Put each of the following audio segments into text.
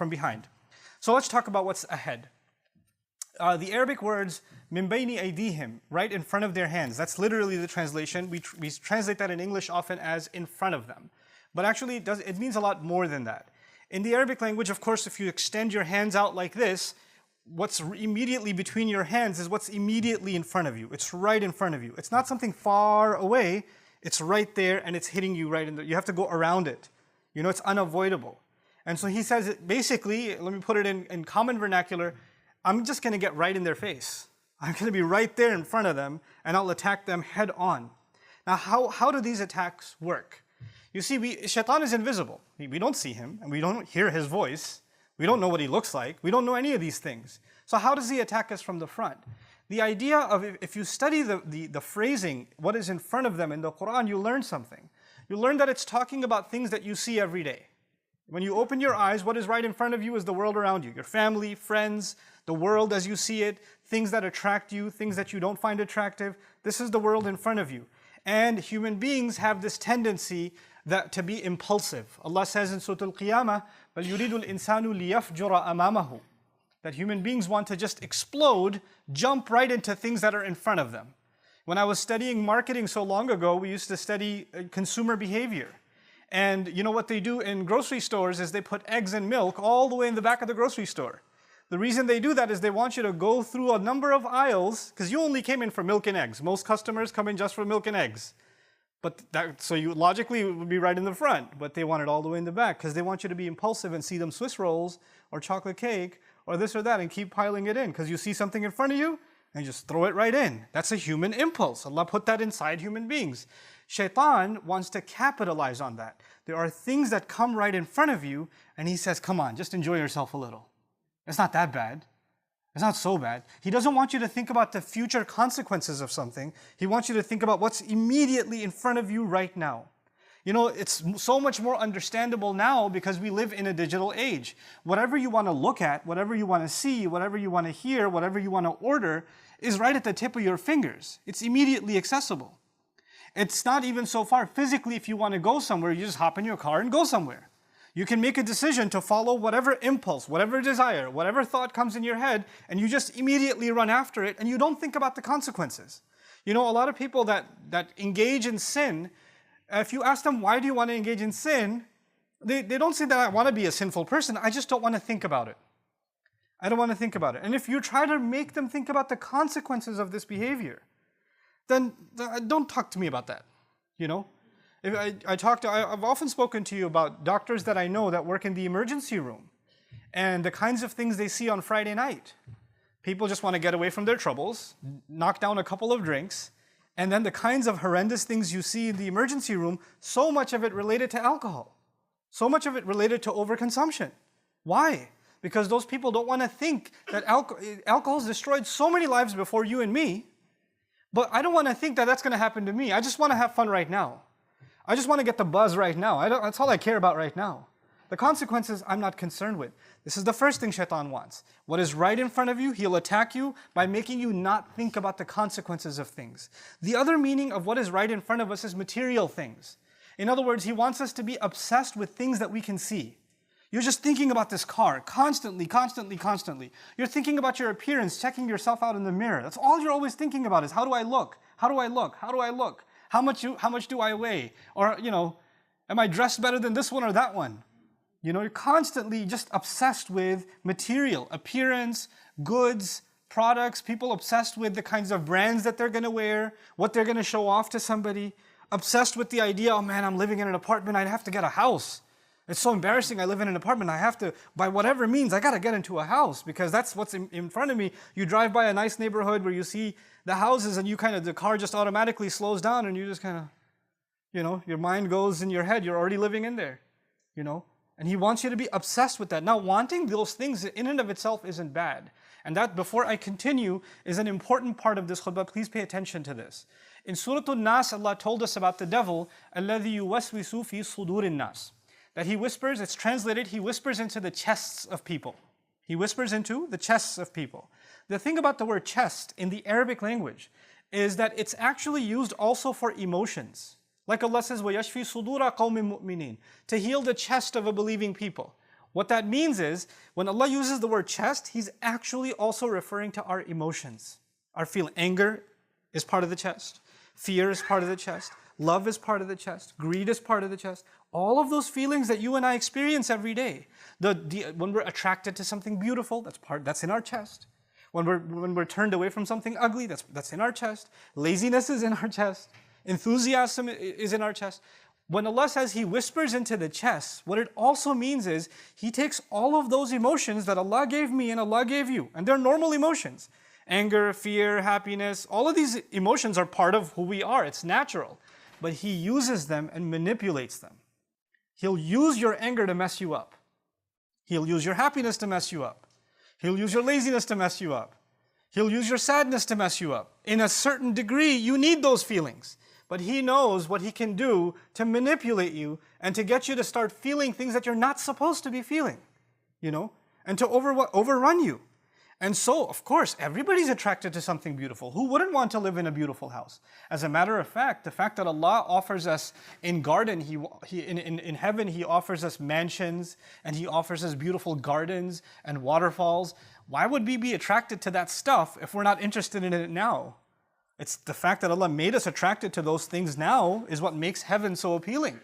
from behind. So let's talk about what's ahead. The Arabic words min bayni aydihim, right in front of their hands. That's literally the translation. We translate that in English often as in front of them. But actually it means a lot more than that. In the Arabic language, of course, if you extend your hands out like this, what's immediately between your hands is what's immediately in front of you. It's right in front of you. It's not something far away. It's right there and it's hitting you right in the, you have to go around it. You know, it's unavoidable. And so he says, basically, let me put it in common vernacular, I'm just going to get right in their face. I'm going to be right there in front of them and I'll attack them head on. Now, how do these attacks work? You see, Shaitan is invisible. We don't see him and we don't hear his voice. We don't know what he looks like. We don't know any of these things. So how does he attack us from the front? The idea of, if you study the phrasing, what is in front of them in the Quran, you learn something. You learn that it's talking about things that you see every day. When you open your eyes, what is right in front of you is the world around you. Your family, friends, the world as you see it, things that attract you, things that you don't find attractive. This is the world in front of you. And human beings have this tendency to be impulsive. Allah says in Surah Al-Qiyamah, بَلْ يُرِيدُ الْإِنسَانُ لِيَفْجُرَ أَمَامَهُ, that human beings want to just explode, jump right into things that are in front of them. When I was studying marketing so long ago, we used to study consumer behavior. And you know what they do in grocery stores is they put eggs and milk all the way in the back of the grocery store. The reason they do that is they want you to go through a number of aisles, because you only came in for milk and eggs. Most customers come in just for milk and eggs. So you logically it would be right in the front, but they want it all the way in the back because they want you to be impulsive and see them Swiss rolls or chocolate cake or this or that and keep piling it in because you see something in front of you and you just throw it right in. That's a human impulse. Allah put that inside human beings. Shaitan wants to capitalize on that. There are things that come right in front of you and he says, come on, just enjoy yourself a little. It's not that bad. It's not so bad. He doesn't want you to think about the future consequences of something. He wants you to think about what's immediately in front of you right now. You know, it's so much more understandable now because we live in a digital age. Whatever you want to look at, whatever you want to see, whatever you want to hear, whatever you want to order is right at the tip of your fingers. It's immediately accessible. It's not even so far. Physically, if you want to go somewhere, you just hop in your car and go somewhere. You can make a decision to follow whatever impulse, whatever desire, whatever thought comes in your head, and you just immediately run after it, and you don't think about the consequences. You know, a lot of people that engage in sin, if you ask them, why do you want to engage in sin? They don't say that I want to be a sinful person, I just don't want to think about it. I don't want to think about it. And if you try to make them think about the consequences of this behavior, then don't talk to me about that, you know? I've often spoken to you about doctors that I know that work in the emergency room and the kinds of things they see on Friday night. People just want to get away from their troubles, knock down a couple of drinks, and then the kinds of horrendous things you see in the emergency room, so much of it related to alcohol, so much of it related to overconsumption. Why? Because those people don't want to think that alcohol has destroyed so many lives before you and me, but I don't want to think that that's going to happen to me. I just want to have fun right now. I just want to get the buzz right now. That's all I care about right now. The consequences I'm not concerned with. This is the first thing Shaitan wants. What is right in front of you, he'll attack you by making you not think about the consequences of things. The other meaning of what is right in front of us is material things. In other words, he wants us to be obsessed with things that we can see. You're just thinking about this car constantly, constantly, constantly. You're thinking about your appearance, checking yourself out in the mirror. That's all you're always thinking about is how do I look? How do I look? How do I look? How much do I weigh? Or, you know, am I dressed better than this one or that one? You know, you're constantly just obsessed with material, appearance, goods, products, people obsessed with the kinds of brands that they're going to wear, what they're going to show off to somebody, obsessed with the idea, oh man, I'm living in an apartment, I'd have to get a house. It's so embarrassing, I live in an apartment, I have to, by whatever means, I got to get into a house because that's what's in front of me. You drive by a nice neighborhood where you see the houses and the car just automatically slows down and you just kind of, you know, your mind goes in your head, you're already living in there, you know. And he wants you to be obsessed with that. Now, wanting those things in and of itself isn't bad. And that, before I continue, is an important part of this khutbah. Please pay attention to this. In Surah An-Nas, Allah told us about the devil, الَّذِي يُوَسْوِسُ فِي صُدُورِ النَّاسِ, that he whispers, it's translated, he whispers into the chests of people. He whispers into the chests of people. The thing about the word chest in the Arabic language is that it's actually used also for emotions. Like Allah says, وَيَشْفِي صُدُورَ قَوْمٍ مُؤْمِنِينَ, to heal the chest of a believing people. What that means is, when Allah uses the word chest, He's actually also referring to our emotions. Our feeling. Anger is part of the chest. Fear is part of the chest. Love is part of the chest. Greed is part of the chest. All of those feelings that you and I experience every day. When we're attracted to something beautiful, that's in our chest. When we're turned away from something ugly, that's in our chest. Laziness is in our chest. Enthusiasm is in our chest. When Allah says He whispers into the chest, what it also means is He takes all of those emotions that Allah gave me and Allah gave you, and they're normal emotions. Anger, fear, happiness, all of these emotions are part of who we are. It's natural. But He uses them and manipulates them. He'll use your anger to mess you up. He'll use your happiness to mess you up. He'll use your laziness to mess you up. He'll use your sadness to mess you up. In a certain degree, you need those feelings. But He knows what He can do to manipulate you and to get you to start feeling things that you're not supposed to be feeling, and to overrun you. And so, of course, everybody's attracted to something beautiful. Who wouldn't want to live in a beautiful house? As a matter of fact, the fact that Allah offers us in heaven, He offers us mansions and He offers us beautiful gardens and waterfalls. Why would we be attracted to that stuff if we're not interested in it now? It's the fact that Allah made us attracted to those things now is what makes heaven so appealing,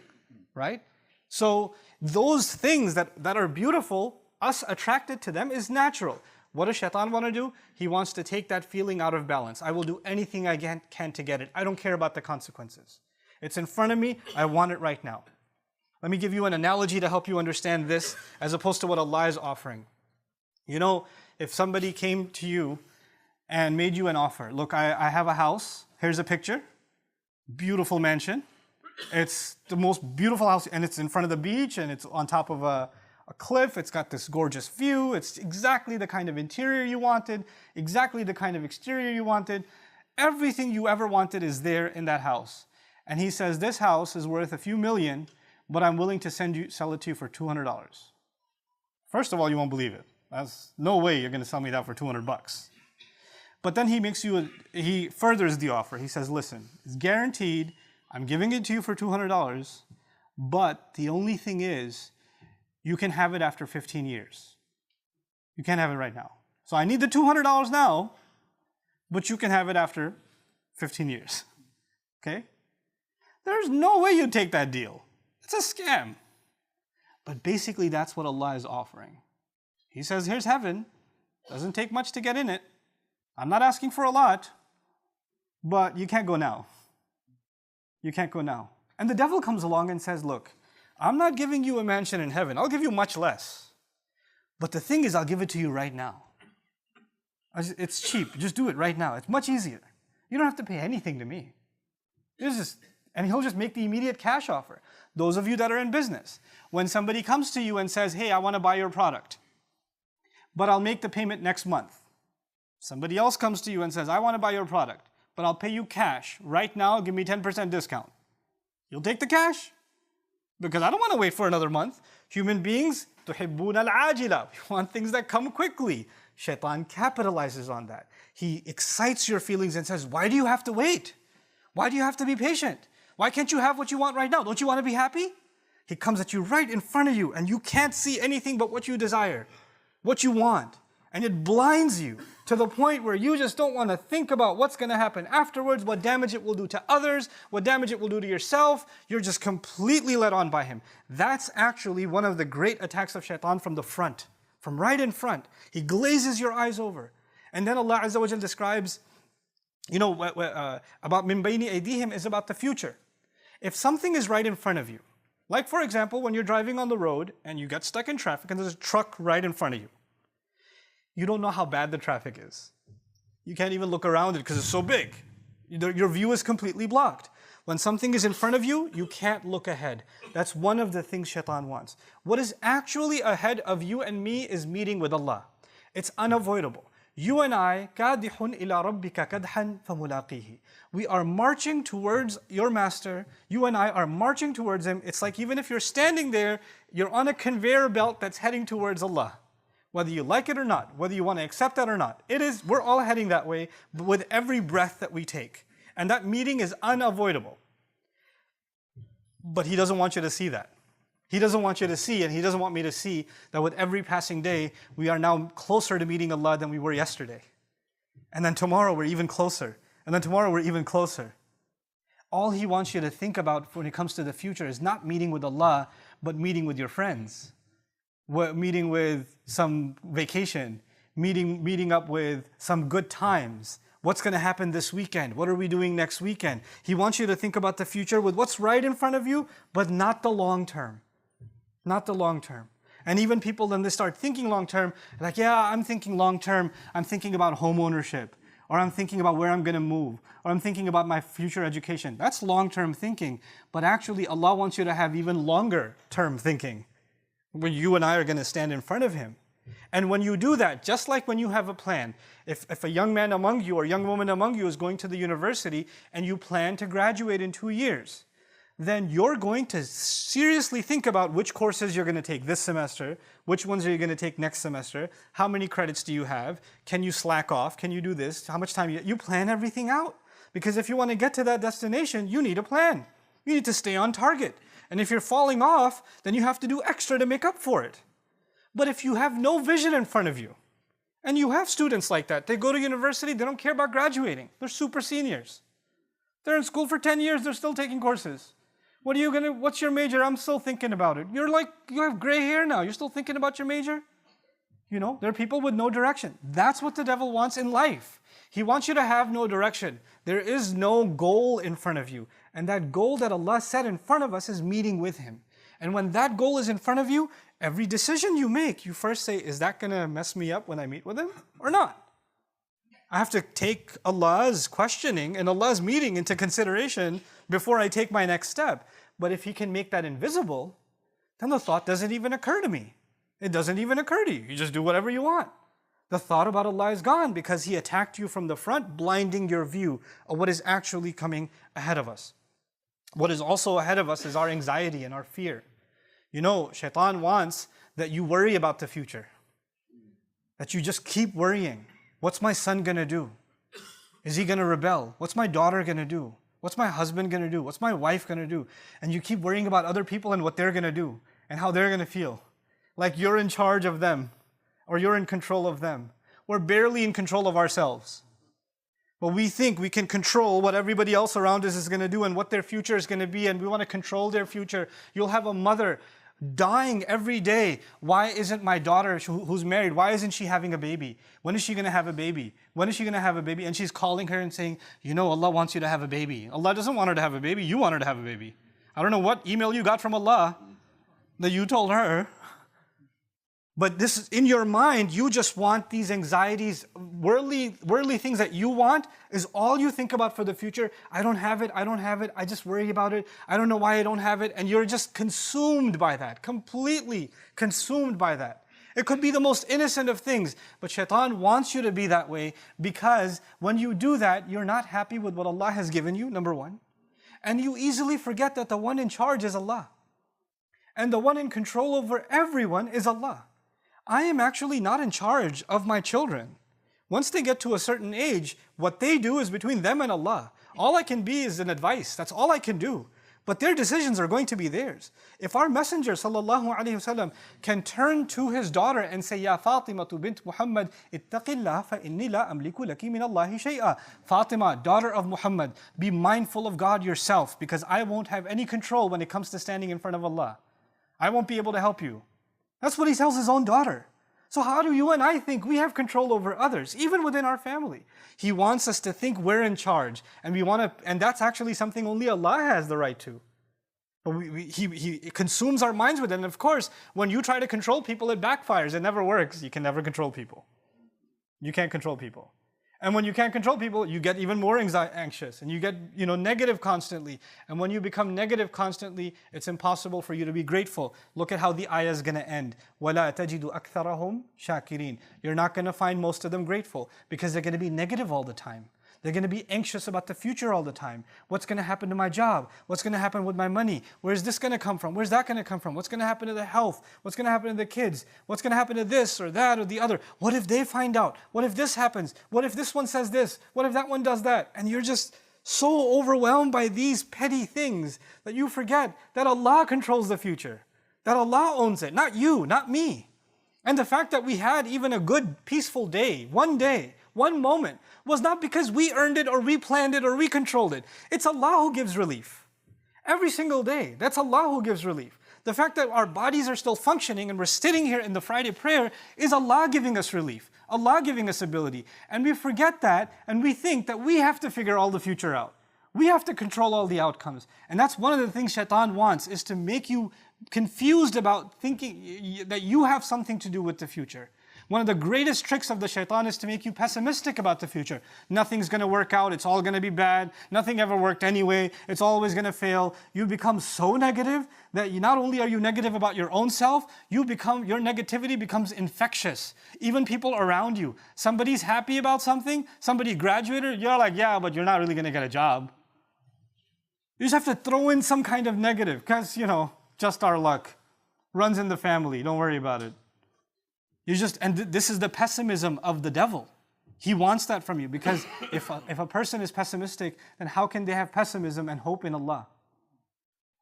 right? So those things that are beautiful, us attracted to them is natural. What does Shaitan want to do? He wants to take that feeling out of balance. I will do anything I can to get it. I don't care about the consequences. It's in front of me. I want it right now. Let me give you an analogy to help you understand this as opposed to what Allah is offering. If somebody came to you and made you an offer. Look, I have a house. Here's a picture. Beautiful mansion. It's the most beautiful house, and it's in front of the beach, and it's on top of a cliff. It's got this gorgeous view. It's exactly the kind of interior you wanted, exactly the kind of exterior you wanted. Everything you ever wanted is there in that house. And he says, this house is worth a few million, but I'm willing to sell it to you for $200. First of all, you won't believe it. There's no way you're going to sell me that for $200. But then he furthers the offer. He says, listen, it's guaranteed. I'm giving it to you for $200, but the only thing is, you can have it after 15 years. You can't have it right now. So I need the $200 now, but you can have it after 15 years. Okay? There's no way you'd take that deal. It's a scam. But basically, that's what Allah is offering. He says, here's heaven. Doesn't take much to get in it. I'm not asking for a lot, but you can't go now. You can't go now. And the devil comes along and says, look, I'm not giving you a mansion in heaven. I'll give you much less. But the thing is, I'll give it to you right now. It's cheap. Just do it right now. It's much easier. You don't have to pay anything to me. And he'll just make the immediate cash offer. Those of you that are in business, when somebody comes to you and says, hey, I want to buy your product, but I'll make the payment next month. Somebody else comes to you and says, I want to buy your product, but I'll pay you cash. Right now, give me 10% discount. You'll take the cash? Because I don't want to wait for another month. Human beings, تُحِبُّونَ الْعَاجِلَةِ. We want things that come quickly. Shaitan capitalizes on that. He excites your feelings and says, why do you have to wait? Why do you have to be patient? Why can't you have what you want right now? Don't you want to be happy? He comes at you right in front of you and you can't see anything but what you desire, what you want. And it blinds you to the point where you just don't want to think about what's going to happen afterwards, what damage it will do to others, what damage it will do to yourself. You're just completely led on by him. That's actually one of the great attacks of Shaitan from the front, from right in front. He glazes your eyes over. And then Allah Azza wa Jal describes, about min bayni aydihim is about the future. If something is right in front of you, like for example, when you're driving on the road and you get stuck in traffic and there's a truck right in front of you, you don't know how bad the traffic is. You can't even look around it because it's so big. Your view is completely blocked. When something is in front of you, you can't look ahead. That's one of the things Shaitan wants. What is actually ahead of you and me is meeting with Allah. It's unavoidable. You and I, كَادِحٌ إِلَىٰ رَبِّكَ كَدْحًا فَمُلَاقِيهِ. We are marching towards your master. You and I are marching towards him. It's like even if you're standing there, you're on a conveyor belt that's heading towards Allah. Whether you like it or not, whether you want to accept that or not, we're all heading that way with every breath that we take. And that meeting is unavoidable. But he doesn't want you to see that. He doesn't want you to see, and He doesn't want me to see, that with every passing day, we are now closer to meeting Allah than we were yesterday. And then tomorrow we're even closer. And then tomorrow we're even closer. All He wants you to think about when it comes to the future is not meeting with Allah, but meeting with your friends. Meeting with some vacation. Meeting up with some good times. What's going to happen this weekend? What are we doing next weekend? He wants you to think about the future with what's right in front of you, but not the long term. Not the long term. And even people, then they start thinking long term, like, yeah, I'm thinking long term. I'm thinking about home ownership, or I'm thinking about where I'm going to move, or I'm thinking about my future education. That's long term thinking. But actually, Allah wants you to have even longer term thinking when you and I are going to stand in front of Him. And when you do that, just like when you have a plan, if a young man among you or young woman among you is going to the university and you plan to graduate in 2 years, then you're going to seriously think about which courses you're going to take this semester, which ones are you going to take next semester, how many credits do you have, can you slack off, can you do this, how much time you plan everything out. Because if you want to get to that destination, you need a plan. You need to stay on target. And if you're falling off, then you have to do extra to make up for it. But if you have no vision in front of you, and you have students like that, they go to university, they don't care about graduating. They're super seniors. They're in school for 10 years, they're still taking courses. What's your major? I'm still thinking about it. You have gray hair now. You're still thinking about your major? You know, there are people with no direction. That's what the devil wants in life. He wants you to have no direction. There is no goal in front of you. And that goal that Allah set in front of us is meeting with Him. And when that goal is in front of you, every decision you make, you first say, is that going to mess me up when I meet with Him or not? I have to take Allah's questioning and Allah's meeting into consideration before I take my next step. But if He can make that invisible, then the thought doesn't even occur to me. It doesn't even occur to you. You just do whatever you want. The thought about Allah is gone because He attacked you from the front, blinding your view of what is actually coming ahead of us. What is also ahead of us is our anxiety and our fear. You know, Shaitan wants that you worry about the future. That you just keep worrying. What's my son going to do? Is he going to rebel? What's my daughter going to do? What's my husband going to do? What's my wife going to do? And you keep worrying about other people and what they're going to do and how they're going to feel. Like you're in charge of them or you're in control of them. We're barely in control of ourselves. But we think we can control what everybody else around us is going to do and what their future is going to be, and we want to control their future. You'll have a mother dying every day. Why isn't my daughter who's married, why isn't she having a baby? When is she going to have a baby? When is she going to have a baby? And she's calling her and saying, you know, Allah wants you to have a baby. Allah doesn't want her to have a baby. You want her to have a baby. I don't know what email you got from Allah that you told her. But this is in your mind, you just want these anxieties, worldly things that you want is all you think about for the future. I don't have it, I just worry about it. I don't know why I don't have it. And you're just consumed by that, completely consumed by that. It could be the most innocent of things, but Shaitan wants you to be that way because when you do that, you're not happy with what Allah has given you, number one. And you easily forget that the one in charge is Allah. And the one in control over everyone is Allah. I am actually not in charge of my children. Once they get to a certain age, what they do is between them and Allah. All I can be is an advice. That's all I can do. But their decisions are going to be theirs. If our Messenger ﷺ can turn to his daughter and say, Ya Fatima bint Muhammad, ittaqillah fa inni la amliku laki min Allahi shay'a. Fatima, daughter of Muhammad, be mindful of God yourself because I won't have any control when it comes to standing in front of Allah. I won't be able to help you. That's what he tells his own daughter. So how do you and I think we have control over others, even within our family? He wants us to think we're in charge, and and that's actually something only Allah has the right to. But He consumes our minds with it, and of course, when you try to control people, it backfires. It never works. You can never control people. You can't control people. And when you can't control people, you get even more anxious and you get negative constantly. And when you become negative constantly, it's impossible for you to be grateful. Look at how the ayah is going to end. وَلَا تَجِدُ أَكْثَرَهُمْ شَاكِرِينَ. You're not going to find most of them grateful because they're going to be negative all the time. They're going to be anxious about the future all the time. What's going to happen to my job? What's going to happen with my money? Where's this going to come from? Where's that going to come from? What's going to happen to the health? What's going to happen to the kids? What's going to happen to this or that or the other? What if they find out? What if this happens? What if this one says this? What if that one does that? And you're just so overwhelmed by these petty things that you forget that Allah controls the future. That Allah owns it, not you, not me. And the fact that we had even a good, peaceful day, one moment, was not because we earned it or we planned it or we controlled it. It's Allah who gives relief. Every single day, that's Allah who gives relief. The fact that our bodies are still functioning and we're sitting here in the Friday prayer is Allah giving us relief, Allah giving us ability. And we forget that and we think that we have to figure all the future out. We have to control all the outcomes. And that's one of the things Shaitan wants, is to make you confused about thinking that you have something to do with the future. One of the greatest tricks of the Shaitan is to make you pessimistic about the future. Nothing's going to work out, it's all going to be bad, nothing ever worked anyway, it's always going to fail. You become so negative that not only are you negative about your own self, your negativity becomes infectious. Even people around you. Somebody's happy about something, somebody graduated, you're like, yeah, but you're not really going to get a job. You just have to throw in some kind of negative because, just our luck. Runs in the family, don't worry about it. And this is the pessimism of the devil. He wants that from you because if a person is pessimistic, then how can they have pessimism and hope in Allah?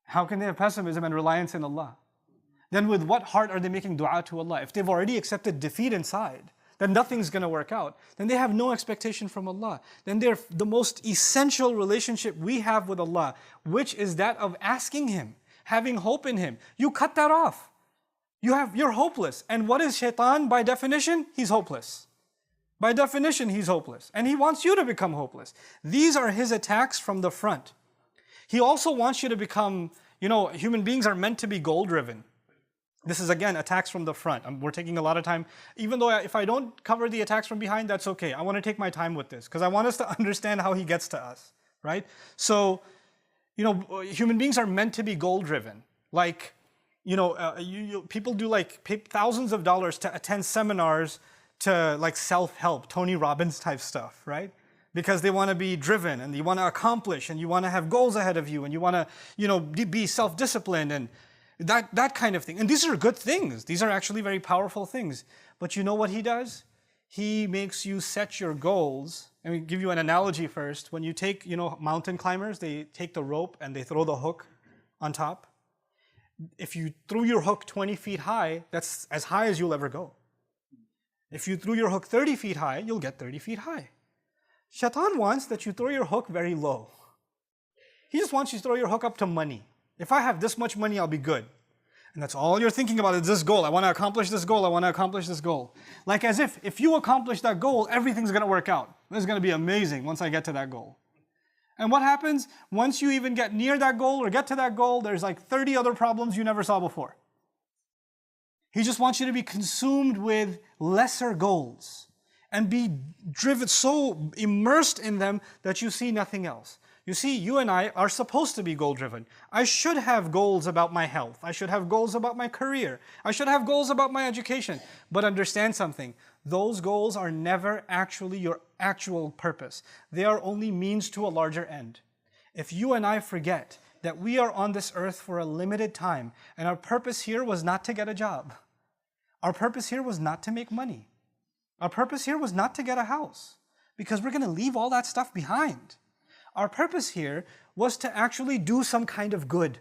How can they have pessimism and reliance in Allah? Then with what heart are they making dua to Allah? If they've already accepted defeat inside, then nothing's going to work out. Then they have no expectation from Allah. Then they're the most essential relationship we have with Allah, which is that of asking Him, having hope in Him. You cut that off. You're hopeless. And what is Shaitan by definition? He's hopeless. By definition, he's hopeless. And he wants you to become hopeless. These are his attacks from the front. He also wants you to become, human beings are meant to be goal-driven. This is, again, attacks from the front. We're taking a lot of time. Even though if I don't cover the attacks from behind, that's okay. I want to take my time with this because I want us to understand how he gets to us, right? So, human beings are meant to be goal-driven. Like, people do pay thousands of dollars to attend seminars to self-help, Tony Robbins type stuff, right? Because they want to be driven and you want to accomplish and you want to have goals ahead of you and you want to, be self-disciplined and that kind of thing. And these are good things. These are actually very powerful things. But you know what he does? He makes you set your goals. Let me give you an analogy first. When you take, mountain climbers, they take the rope and they throw the hook on top. If you threw your hook 20 feet high, that's as high as you'll ever go. If you threw your hook 30 feet high, you'll get 30 feet high. Shaitan wants that you throw your hook very low. He just wants you to throw your hook up to money. If I have this much money, I'll be good. And that's all you're thinking about is this goal. I want to accomplish this goal. I want to accomplish this goal. Like as if you accomplish that goal, everything's going to work out. This is going to be amazing once I get to that goal. And what happens? Once you even get near that goal or get to that goal, there's 30 other problems you never saw before. He just wants you to be consumed with lesser goals and be driven, so immersed in them that you see nothing else. You see, you and I are supposed to be goal-driven. I should have goals about my health. I should have goals about my career. I should have goals about my education. But understand something. Those goals are never actually your actual purpose. They are only means to a larger end. If you and I forget that we are on this earth for a limited time, and our purpose here was not to get a job. Our purpose here was not to make money. Our purpose here was not to get a house, because we're going to leave all that stuff behind. Our purpose here was to actually do some kind of good.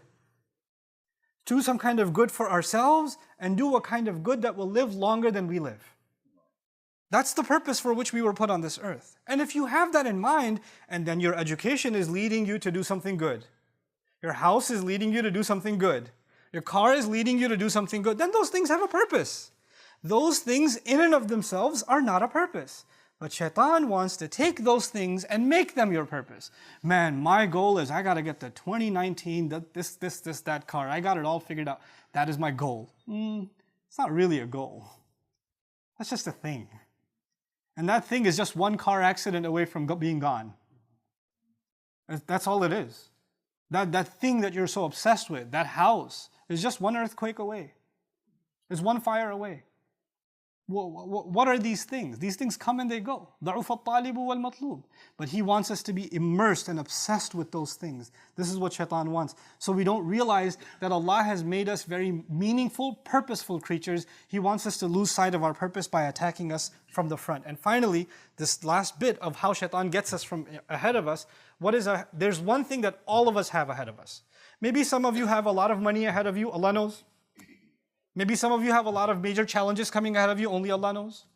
Do some kind of good for ourselves and do a kind of good that will live longer than we live. That's the purpose for which we were put on this earth. And if you have that in mind, and then your education is leading you to do something good, your house is leading you to do something good, your car is leading you to do something good, then those things have a purpose. Those things in and of themselves are not a purpose. But Shaitan wants to take those things and make them your purpose. Man, my goal is I got to get the 2019, that car. I got it all figured out. That is my goal. It's not really a goal. That's just a thing. And that thing is just one car accident away from being gone. That's all it is. That thing that you're so obsessed with, that house, is just one earthquake away. It's one fire away. What are these things? These things come and they go. ضَعُفَ الطَّالِبُ وَالْمَطْلُوبُ. But he wants us to be immersed and obsessed with those things. This is what Shaitan wants. So we don't realize that Allah has made us very meaningful, purposeful creatures. He wants us to lose sight of our purpose by attacking us from the front. And finally, this last bit of how Shaitan gets us from ahead of us, there's one thing that all of us have ahead of us. Maybe some of you have a lot of money ahead of you, Allah knows. Maybe some of you have a lot of major challenges coming ahead of you, only Allah knows.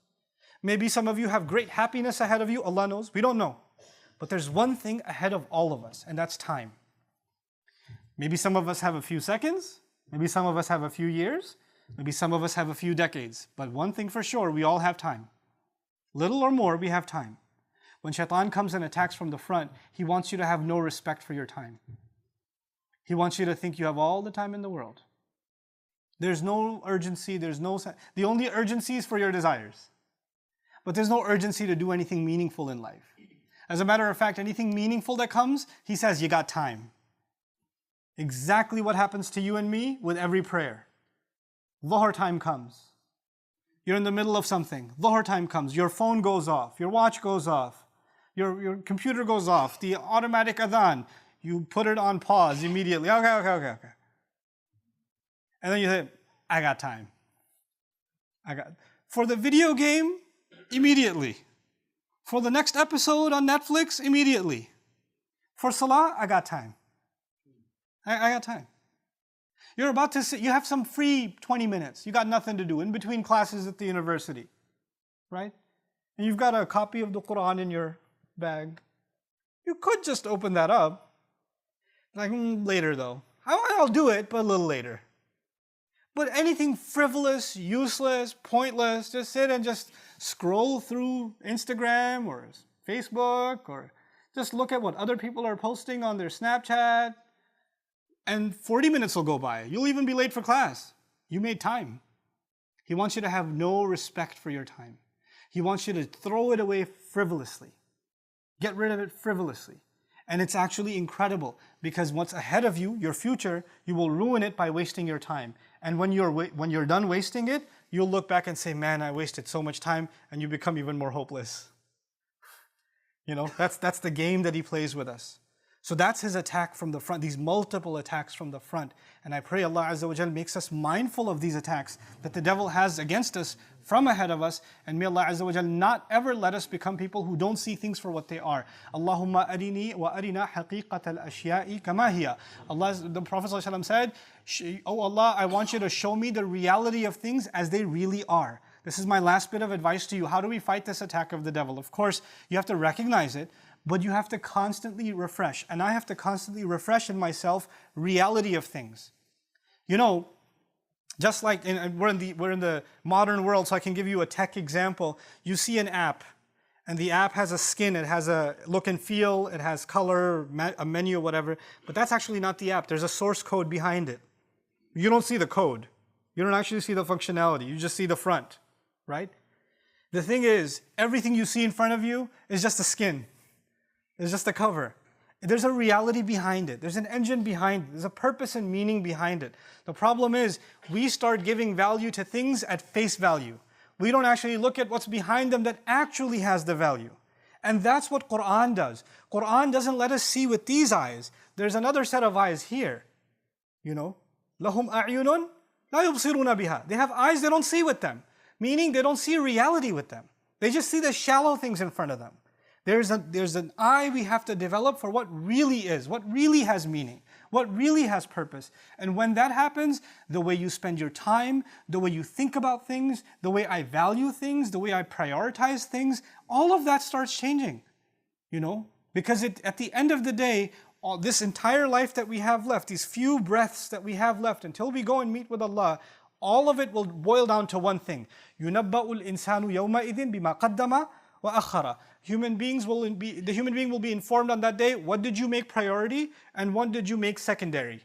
Maybe some of you have great happiness ahead of you, Allah knows. We don't know. But there's one thing ahead of all of us, and that's time. Maybe some of us have a few seconds. Maybe some of us have a few years. Maybe some of us have a few decades. But one thing for sure, we all have time. Little or more, we have time. When shaitan comes and attacks from the front, he wants you to have no respect for your time. He wants you to think you have all the time in the world. There's no urgency, the only urgency is for your desires. But there's no urgency to do anything meaningful in life. As a matter of fact, anything meaningful that comes, he says, you got time. Exactly what happens to you and me with every prayer. Dhuhr time comes. You're in the middle of something. Dhuhr time comes. Your phone goes off. Your watch goes off. Your computer goes off. The automatic adhan. You put it on pause immediately. Okay. And then you say, I got time. For the video game, immediately. For the next episode on Netflix, immediately. For salah, I got time. I got time. You're about to sit, you have some free 20 minutes. You got nothing to do in between classes at the university, right? And you've got a copy of the Quran in your bag. You could just open that up. Like, later though. I'll do it, but a little later. But anything frivolous, useless, pointless, just sit and just scroll through Instagram or Facebook or just look at what other people are posting on their Snapchat. And 40 minutes will go by. You'll even be late for class. You made time. He wants you to have no respect for your time. He wants you to throw it away frivolously. Get rid of it frivolously. And it's actually incredible because what's ahead of you, your future, you will ruin it by wasting your time. And when you're done wasting it, you'll look back and say, man, I wasted so much time, and you become even more hopeless. You know, that's the game that he plays with us. So that's his attack from the front, these multiple attacks from the front. And I pray Allah Azza wa Jal makes us mindful of these attacks that the devil has against us from ahead of us. And may Allah Azza wa Jal not ever let us become people who don't see things for what they are. Allahumma arini wa arina haqiqat al-ashya'i kama hiya. The Prophet ﷺ said, Oh Allah, I want you to show me the reality of things as they really are. This is my last bit of advice to you. How do we fight this attack of the devil? Of course, you have to recognize it. But you have to constantly refresh. And I have to constantly refresh in myself reality of things. You know, just like we're in the modern world, so I can give you a tech example. You see an app, and the app has a skin, it has a look and feel, it has color, a menu, whatever. But that's actually not the app. There's a source code behind it. You don't see the code. You don't actually see the functionality. You just see the front, right? The thing is, everything you see in front of you is just a skin. It's just a cover. There's a reality behind it. There's an engine behind it. There's a purpose and meaning behind it. The problem is we start giving value to things at face value. We don't actually look at what's behind them that actually has the value. And that's what Quran does. Quran doesn't let us see with these eyes. There's another set of eyes here. You know, لَهُمْ أَعْيُنٌ لَا يُبْصِرُونَ بِهَا. They have eyes they don't see with them. Meaning they don't see reality with them. They just see the shallow things in front of them. There's an eye we have to develop for what really is, what really has meaning, what really has purpose. And when that happens, the way you spend your time, the way you think about things, the way I value things, the way I prioritize things, all of that starts changing, you know? Because at the end of the day, this entire life that we have left, these few breaths that we have left until we go and meet with Allah, all of it will boil down to one thing. يُنَبَّأُ الْإِنسَانُ يَوْمَئِذٍ بِمَا قَدَّمَ وَأَخَّرَ. The human being will be informed on that day, what did you make priority and what did you make secondary?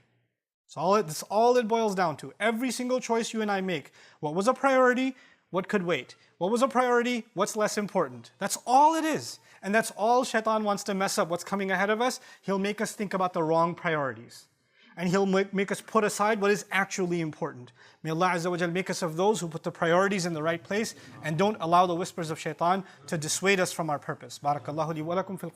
That's all it boils down to. Every single choice you and I make. What was a priority? What could wait? What was a priority? What's less important? That's all it is. And that's all shaitan wants to mess up what's coming ahead of us. He'll make us think about the wrong priorities. And he'll make us put aside what is actually important. May Allah Azza wa Jal make us of those who put the priorities in the right place and don't allow the whispers of shaitan to dissuade us from our purpose. Barakallahu li wa lakum fil Qur'an.